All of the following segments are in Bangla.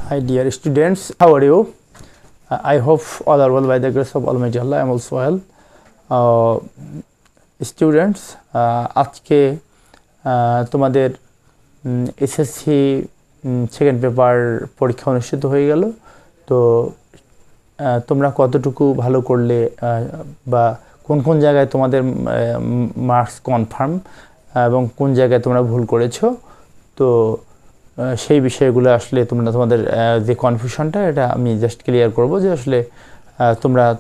Hi dear students, how are you? I hope all are well by the grace of Almighty Allah. I am also well. Students, আজকে তোমাদের এসএসসি সেকেন্ড পেপার পরীক্ষা অনুষ্ঠিত হয়ে গেল। তো তোমরা কতটুকু ভালো করলে বা কোন কোন জায়গায় তোমাদের মার্কস কনফার্ম এবং কোন জায়গায় তোমরা ভুল করেছো, তো সেই বিষয়গুলো আসলে তোমাদের যে কনফিউশনটা এটা আমি জাস্ট ক্লিয়ার করব যে আসলে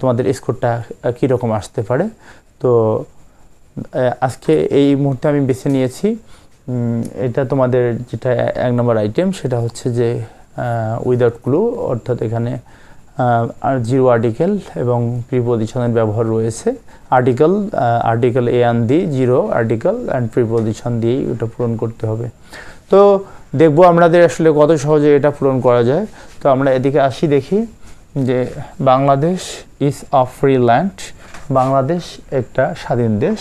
তোমাদের স্কোরটা কীরকম আসতে পারে। তো আজকে এই মুহূর্তে আমি বেছে নিয়েছি এটা তোমাদের যেটা 1 নম্বর আইটেম, সেটা হচ্ছে যে উইদাউট ক্লু, অর্থাৎ এখানে জিরো আর্টিকেল এবং প্রিপোজিশনের ব্যবহার রয়েছে। আর্টিকেল এ আন দিয়ে জিরো আর্টিকেল অ্যান্ড প্রিপোজিশন দিয়েই ওটা পূরণ করতে হবে। তো দেখবো আমাদের আসলে কত সহজে এটা পূরণ করা যায়। তো আমরা এদিকে আসি, দেখি যে Bangladesh is a free land, Bangladesh একটা স্বাধীন দেশ,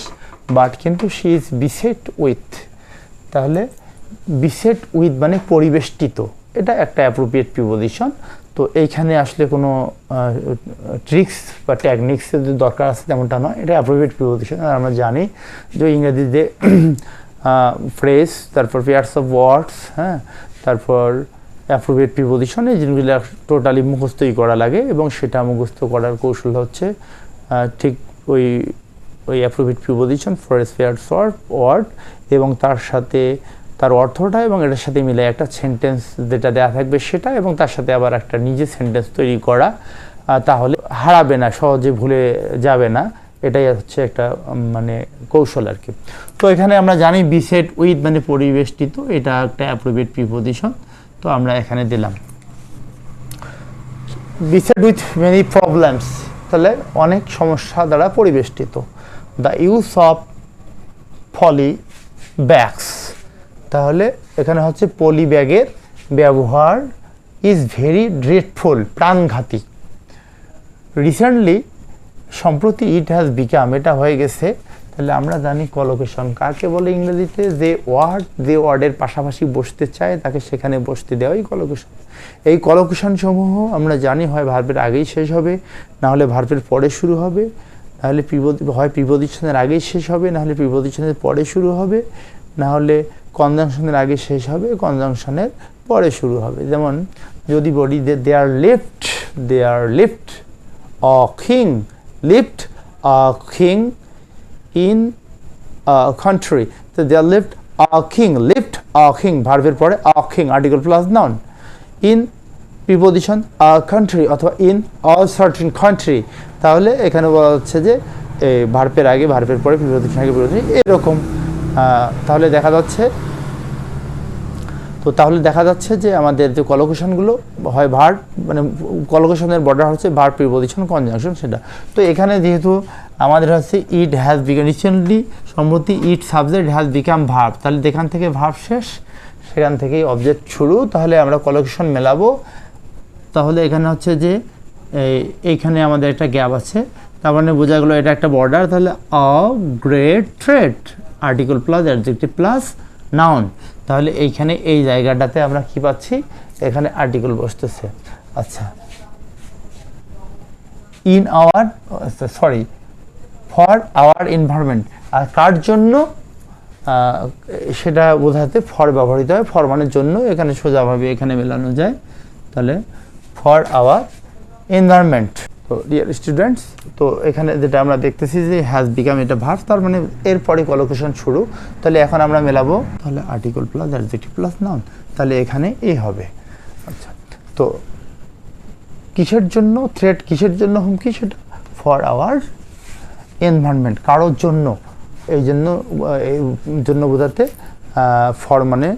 বাট কিন্তু শি ইজ বিসেট উইথ। তাহলে বিসেট উইথ মানে পরিবেষ্টিত, এটা একটা অ্যাপ্রোপ্রিয়েট প্রিপোজিশন। তো এইখানে আসলে কোনো ট্রিক্স বা টেকনিক্সের যে দরকার আছে তেমনটা নয়, এটা অ্যাপ্রোপ্রিয়েট প্রিপোজিশন। আর আমরা জানি যে ইংরেজিতে ফ্রেজ, তারপর পেয়ার্স অফ ওয়ার্ডস, হ্যাঁ, তারপর অ্যাপ্রোপ্রিয়েট প্রিপোজিশন, এই জিনিসগুলো টোটালি মুখস্থই করা লাগে এবং সেটা মুখস্থ করার কৌশল হচ্ছে ঠিক ওই appropriate preposition, phrase, pairs of word এবং তার সাথে তার অর্থটা এবং এটার সাথে মিলে একটা সেন্টেন্স যেটা দেওয়া থাকবে সেটা, এবং তার সাথে আবার একটা নিজে সেন্টেন্স তৈরি করা। তাহলে হারাবে না, সহজে ভুলে যাবে না। এটাই হচ্ছে একটা মানে কৌশল আর কি। তো এখানে আমরা জানি বিসেট উইথ মানে পরিবেষ্টিত, এটা একটা অ্যাপ্রোপ্রিয়েট প্রিপোজিশন। তো আমরা এখানে দিলাম বিসেট উইথ মেনি প্রবলেমস, তাহলে অনেক সমস্যা দ্বারা পরিবেষ্টিত। The use of poly bags, তাহলে এখানে হচ্ছে পলি ব্যাগের ব্যবহার ইজ ভেরি ড্রেডফুল, প্রাণঘাতী। রিসেন্টলি, সম্প্রতি, ইট হ্যাজ বিকাম, এটা হয়ে গেছে। তাহলে আমরা জানি কলোকেশন কাকে বলে ইংরেজিতে, যে ওয়ার্ডের পাশাপাশি বসতে চায় তাকে সেখানে বসতে দেওয়াই কলোকেশন। এই কলোকেশন সমূহ আমরা জানি হয় ভার্বের আগেই শেষ হবে, না হলে ভার্বের পরে শুরু হবে, নাহলে হয় প্রিপোজিশনের আগেই শেষ হবে, নাহলে প্রিপোজিশনের পরে শুরু হবে, না হলে কনজাংশনের আগে শেষ হবে, কনজাংশনের পরে শুরু হবে। যেমন যদি বলি they are lift a king, lift a king in country. তো they are lift a king, lift a king, ভার্বের পরে a king, article plus noun. In preposition a country অথবা ইন আ সার্টেন কান্ট্রি, তাহলে এখানে বলা হচ্ছে যে ভার্বের আগে ভার্বের পরে প্রিপোজিশন আগে প্রিপোজিশন, এরকম। তাহলে দেখা যাচ্ছে যে আমাদের যে কলোকেশনগুলো হয় ভার্ব, মানে কলোকেশনের বর্ডার হচ্ছে ভার্ব, প্রিপোজিশন, কনজাংশন, সেটা। তো এখানে যেহেতু আমাদের হচ্ছে ইট হ্যাজ বিকাম, রিসেন্টলি সম্প্রতি it subject has become verb, তাহলে এখান থেকে ভার্ব শেষ, সেখান থেকেই অবজেক্ট শুরু। তাহলে আমরা কলোকেশন মেলাবো। তাহলে এখানে হচ্ছে যে এইখানে আমাদের একটা গ্যাপ আছে, তার মানে বোঝা গেলো এটা একটা বর্ডার। তাহলে a great trade, article plus adjective plus noun. তাহলে এইখানে এই জায়গাটাতে আমরা কি পাচ্ছি, এখানে আর্টিকেল বসতেছে। আচ্ছা, ফর আওয়ার এনভায়রনমেন্ট, আর কার জন্য সেটা বোঝাতে ফর ব্যবহৃত হয়। ফর মানের জন্য, এখানে সোজাভাবে এখানে মেলানো যায়। তাহলে ফর আওয়ার এনভায়রনমেন্ট। তো ডিয়ার স্টুডেন্টস, তো এখানে যেটা আমরা দেখতেছি যে হ্যাজ বিকাম, এটা ভার্ব, তার মানে এরপরে কলোকেশন শুরু। তাহলে এখন আমরা মেলাবো, তাহলে article plus adjective plus noun, তাহলে এখানে এই হবে। আচ্ছা, তো কিসের জন্য থ্রেট, কিসের জন্য হুমকি, সেটা ফর আওয়ার এনভায়রনমেন্ট, কারোর জন্য, এই জন্য বোঝাতে ফর মানে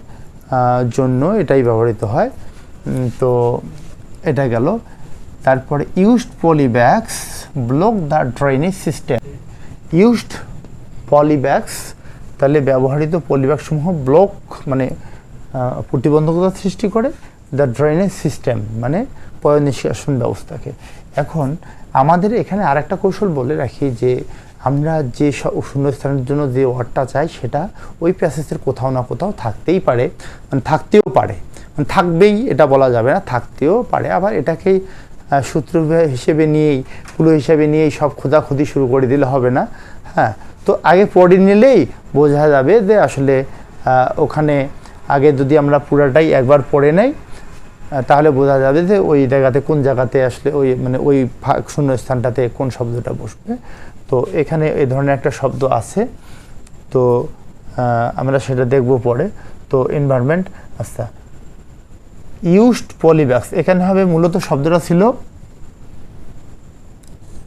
জন্য, এটাই ব্যবহৃত হয়। তো এটা গেল। তারপরে used poly bags block the drainage system. Used poly bags, তাহলে ব্যবহৃত পলিব্যাগ সমূহ ব্লক মানে প্রতিবন্ধকতা সৃষ্টি করে, দ্য ড্রেনেজ সিস্টেম মানে পয় নিষ্কাশন ব্যবস্থাকে। এখন আমাদের এখানে আর একটা কৌশল বলে রাখি যে আমরা যে শূন্যস্থানের জন্য যে ওয়ার্ডটা চাই সেটা ওই প্যাসেজের কোথাও না কোথাও থাকতেও পারে, থাকবেই এটা বলা যাবে না, থাকতেও পারে। আবার এটাকেই সূত্র হিসেবে নিয়েই ক্লু হিসেবে নিয়েই সব খোঁজাখুঁজি শুরু করে দিলে হবে না। হ্যাঁ, তো আগে পড়ে নিলেই বোঝা যাবে যে আসলে ওখানে আগে যদি আমরা পুরাটাই একবার পড়ে নেই তাহলে বোঝা যাবে যে ওই জায়গাতে কোন জায়গাতে আসলে ওই মানে ওই শূন্য স্থানটাতে কোন শব্দটা বসবে। তো এখানে এই ধরনের একটা শব্দ আছে, তো আমরা সেটা দেখব পরে। তো এনভায়রনমেন্ট, আচ্ছা ইউজড পলিব্যাগস, এখানে হবে মূলত শব্দটা ছিল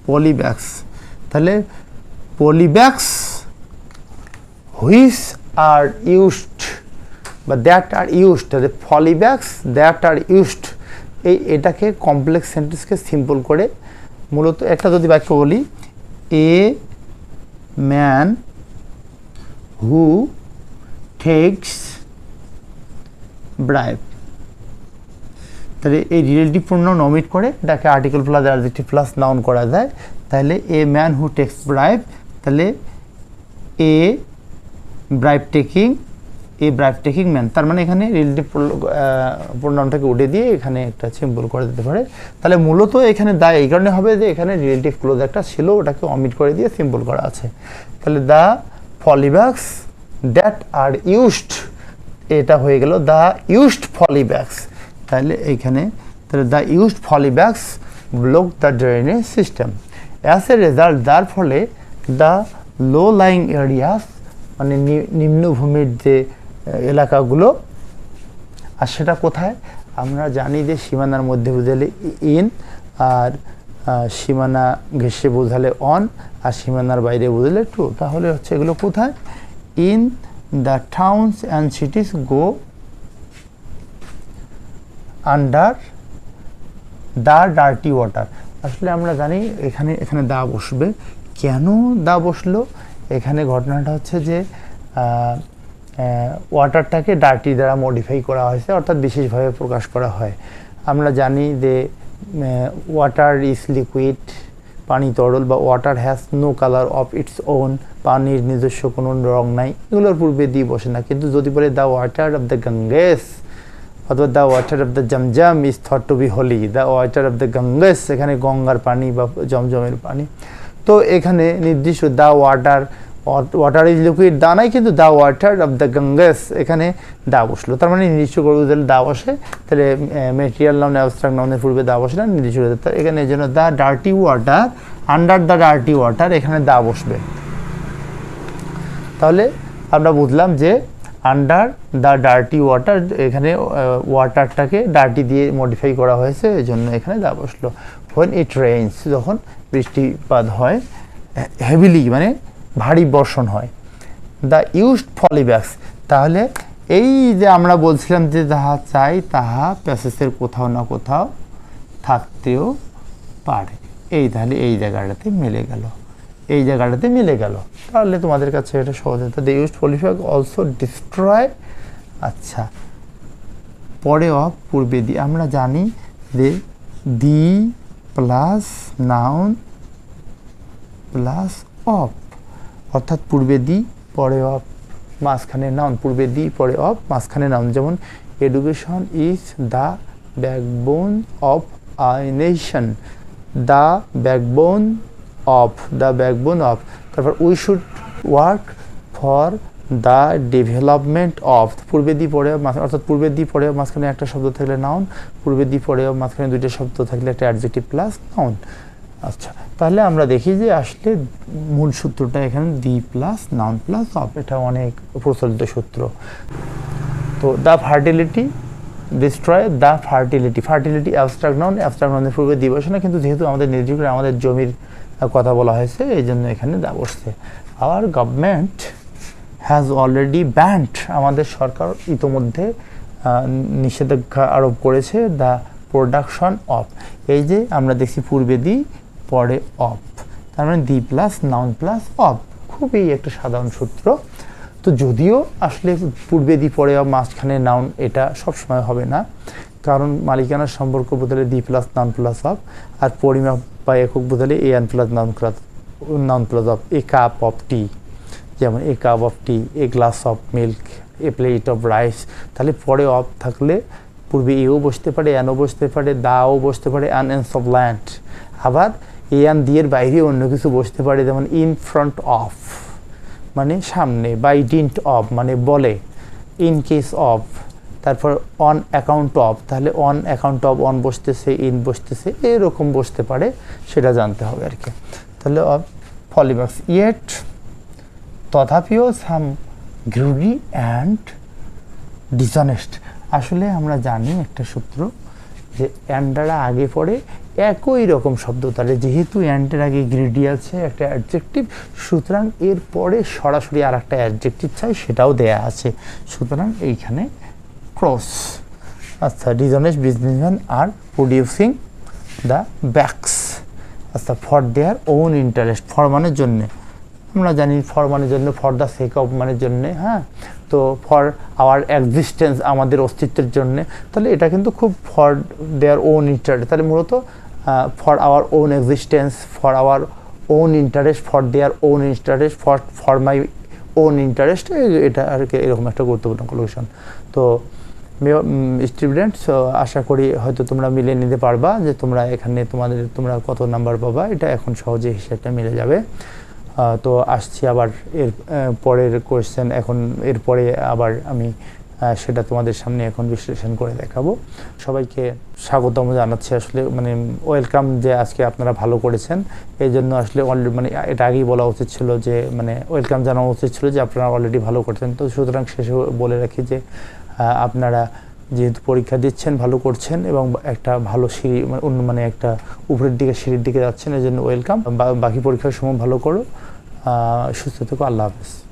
পলিব্যাগস। তাহলে পলিব্যাগস হুইচ আর ইউজড বা দ্যাট আর ইউজড, তাহলে পলিব্যাগস দ্যাট আর ইউজড, এটাকে কমপ্লেক্স সেন্টেন্সকে সিম্পল করে মূলত একটা যদি বাক্য বলি, a man who tax bribe, তাহলে এই রিলেটিভ প্রোনাউন অমিট করে এটাকে article plus adjective plus noun করা যায়। তাহলে a man who tax bribe, তাহলে এ ব্রাইব টেকিং ম্যান, তার মানে এখানে রিলেটিভ প্রোনাউনটাকে উঠে দিয়ে এখানে একটা সিম্বল করে দিতে পারে। তাহলে মূলত এখানে দা এই কারণে হবে যে এখানে রিলেটিভ ক্লোজ একটা ছিল, ওটাকে অমিট করে দিয়ে সিম্বল করা আছে। তাহলে the polybags that are used, এটা হয়ে গেল দ্য ইউজড পলিব্যাগস। তাহলে এইখানে তাহলে the used polybags block the drainage system. As a result, যার ফলে দ্য লো লাইং এরিয়াস, মানে নিম্নভূমির যে এলাকাগুলো, আর সেটা কোথায় আমরা জানি যে সীমানার মধ্যে বোঝালে ইন, আর সীমানা ঘেঁষে বোঝালে অন, আর সীমানার বাইরে বোঝালে টু। তাহলে হচ্ছে এগুলো কোথায়, in the towns and cities go under the dirty water. আসলে আমরা জানি এখানে দা বসবে, কেন দা বসলো, এখানে ঘটনাটা হচ্ছে যে ওয়াটারটাকে ডার্টি দ্বারা মডিফাই করা হয়েছে, অর্থাৎ বিশেষভাবে প্রকাশ করা হয়। আমরা জানি যে ওয়াটার ইজ লিকুইড, পানি তরল, বা water has no colour of its own, পানির নিজস্ব কোনো রং নাই, এগুলোর পূর্বে দিয়ে বসে না। কিন্তু যদি বলে the water of the Ganges অথবা the water of the Zamzam is thought to be holy, the water of the Ganges, এখানে গঙ্গার পানি বা জমজমের পানি। তো এখানে নির্দিষ্ট the water is liquid the নাই, কিন্তু the water of the Ganges, এখানে দা বসলো, তার মানে নির্দিষ্ট করে দিলে দা বসে। তাহলে ম্যাটেরিয়াল নাউন অ্যাবস্ট্রাক্ট নাউনের পূর্বে দা বসে না, নির্দিষ্ট করে দিতে এখানে এই জন্য the dirty water, under the dirty water, এখানে দা বসবে। তাহলে আমরা বুঝলাম যে আন্ডার দ্য ডার্টি ওয়াটার, এখানে ওয়াটারটাকে ডার্টি দিয়ে মডিফাই করা হয়েছে, এই জন্য এখানে দা বসলো। হোয়েন ইট রেইনস, যখন বৃষ্টিপাত হয়, হেভিলি মানে ভারী বর্ষণ হয়। দ্য ইউজড পলিব্যাগস, তাহলে এই যে আমরা বলছিলাম যে যাহা চাই তাহা প্যাসেজের কোথাও না কোথাও থাকতেও পারে, তাহলে এই জায়গাটাতে মিলে গেল, এই জায়গাটাতে মিলে গেল। তাহলে তোমাদের কাছে এটা সহজ হতো। The used polybag also destroy, আচ্ছা পরে অফ পূর্বে দি, আমরা জানি যে দি প্লাস নাউন প্লাস অফ, অর্থাৎ পূর্বে দি পরে অফ মাঝখানে নাউন, পূর্বে দি পরে অফ মাঝখানে নাউন। যেমন education is the backbone of a nation, the backbone of, the backbone of. তারপর we should work for the development of, পূর্বে দি পরে অর্থাৎ পূর্বে দি পরে মাঝখানে একটা শব্দ থাকলে নাউন, পূর্বে দি পরে মাঝখানে দুইটা শব্দ থাকলে একটা অ্যাডজেক্টিভ প্লাস নাউন। আচ্ছা, তাহলে আমরা দেখি যে আসলে মূল সূত্রটা এখানে দি প্লাস নাউন প্লাস অফ, এটা অনেক প্রচলিত সূত্র। তো the fertility destroy the fertility abstract নাউনের পূর্বে দি বসে না, কিন্তু যেহেতু আমাদের নির্দিষ্ট করে আমাদের জমির কথা বলা হয়েছে, এই জন্য এখানে দা বসছে। Hour government has already band, আমাদের সরকার ইতোমধ্যে নিষেধাজ্ঞা আরোপ করেছে দ্য প্রোডাকশন অফ, এই যে আমরা দেখছি পূর্বে দি পরে অফ, তার মানে দি প্লাস নাউন প্লাস অফ, খুবই একটা সাধারণ সূত্র। তো যদিও আসলে পূর্বে দি পরে অফ মাঝখানে নাউন, এটা সবসময় হবে না, কারণ মালিকানার সম্পর্ক বোঝালে the plus noun plus of, আর পরিমাপ বা একক বোঝালে a an plus noun plus of. A cup of tea, যেমন a cup of tea, a glass of milk, a plate of rice, তাহলে পরে অফ থাকলে পূর্বে এও বসতে পারে, অ্যানও বসতে পারে, দাও বসতে পারে, অ্যান এন্স অফ ল্যান্ড। আবার অ্যান দিয়ের বাইরে অন্য কিছু বসতে পারে, যেমন ইন ফ্রন্ট অফ মানে সামনে, বাই ডিন্ট অফ মানে বলে, ইন কেস অফ, তারপর অন অ্যাকাউন্ট অফ, তাহলে অন অ্যাকাউন্ট অফ অন বসতেছে, ইন বসতেছে, এরকম বসতে পারে, সেটা জানতে হবে আর কি। তাহলে অফ পলিমার্কস ইয়েট তথাপিও সাম গ্রুডি অ্যান্ড ডিসঅনেস্ট। আসলে আমরা জানি একটা সূত্র যে অ্যান্ডারা আগে পড়ে একই রকম শব্দ, তাহলে যেহেতু অ্যান্ডের আগে গ্রিডি আছে একটা অ্যাডজেক্টিভ, সুতরাং এর পরে সরাসরি আর একটা অ্যাডজেক্টিভ চাই, সেটাও দেয়া আছে, সুতরাং এইখানে ক্রস। আচ্ছা, dishonest businessman are producing the backs. আচ্ছা, for their own interest, for মানের জন্যে, আমরা জানি ফর মানের জন্য, ফর দ্য সেক অফ মানের জন্যে, হ্যাঁ, তো ফর আওয়ার এক্সিস্টেন্স আমাদের অস্তিত্বের জন্যে, তাহলে এটা কিন্তু খুব ফর দেয়ার ওন ইন্টারেস্ট, তাহলে মূলত for our own existence, for our own interest, for their own interest, for my own interest, এটা আর কি এরকম একটা গুরুত্বপূর্ণ কনক্লুশন। তো স্টুডেন্টস, আশা করি হয়তো তোমরা মিলিয়ে নিতে পারবা যে তোমরা এখানে তোমরা কত নাম্বার পাবা, এটা এখন সহজে হিসাবটা মিলে যাবে। তো আসছি আবার এর পরের কোয়েশ্চেন, এখন এরপরে আবার আমি সেটা তোমাদের সামনে এখন বিশ্লেষণ করে দেখাবো। সবাইকে স্বাগতম জানাচ্ছি, আসলে মানে ওয়েলকাম, যে আজকে আপনারা ভালো করেছেন, এই জন্য আসলে অলরেডি মানে এটা আগেই বলা উচিত ছিল যে মানে ওয়েলকাম জানানো উচিত ছিল যে আপনারা অলরেডি ভালো করছেন। তো সুতরাং শেষে বলে রাখি যে আপনারা যেহেতু পরীক্ষা দিচ্ছেন, ভালো করছেন এবং একটা ভালো সিঁড়ি মানে একটা উপরের দিকে সিঁড়ির দিকে যাচ্ছেন, এই জন্য ওয়েলকাম। বাকি পরীক্ষার সময় ভালো করো, সুস্থ থেকো, আল্লাহ হাফেজ।